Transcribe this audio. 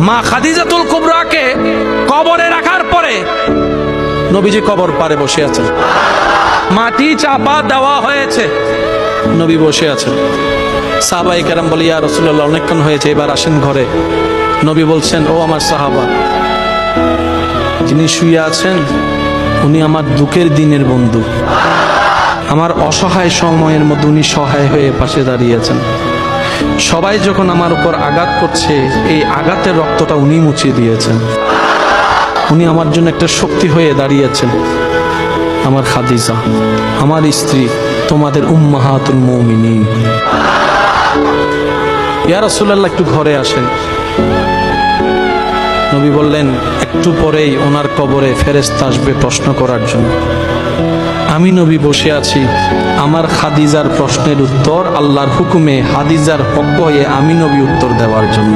মা খাদিজাতুল কুবরাকে কবরে রাখার পরে নবীজি কবর পারে বসে আছেন, মাটি চাপা দেওয়া হয়েছে, নবী বসে আছেন। সাহাবায়ে কেরাম বলে, ইয়া রাসূলুল্লাহ, অনেকক্ষণ হয়েছে, এবার আসেন ঘরে। নবী বলছেন, ও আমার সাহাবা, যিনি শুয়ে আছেন উনি আমার দুঃখের দিনের বন্ধু, আমার অসহায় সময়ের মধ্যে উনি সহায় হয়ে পাশে দাঁড়িয়েছেন। সবাই যখন আমার উপর আঘাত করছে, এই আঘাতের রক্তটা উনি মুছিয়ে দিয়েছেন, উনি আমার জন্য একটা শক্তি হয়ে দাঁড়িয়েছেন। আমার খাদিজা, আমার স্ত্রী, তোমাদের উম্মাহাতুল মুমিনিন। ইয়া রাসূলুল্লাহ, একটু ঘরে আসেন। নবী বললেন, একটু পরেই ওনার কবরে ফেরেশতা আসবে প্রশ্ন করার জন্য। আমি নবী বসে আছি, আমার খাদিজার প্রশ্নের উত্তর আল্লাহর হুকুমে হাদিজার পক্ষ হয়ে আমি নবী উত্তর দেওয়ার জন্য।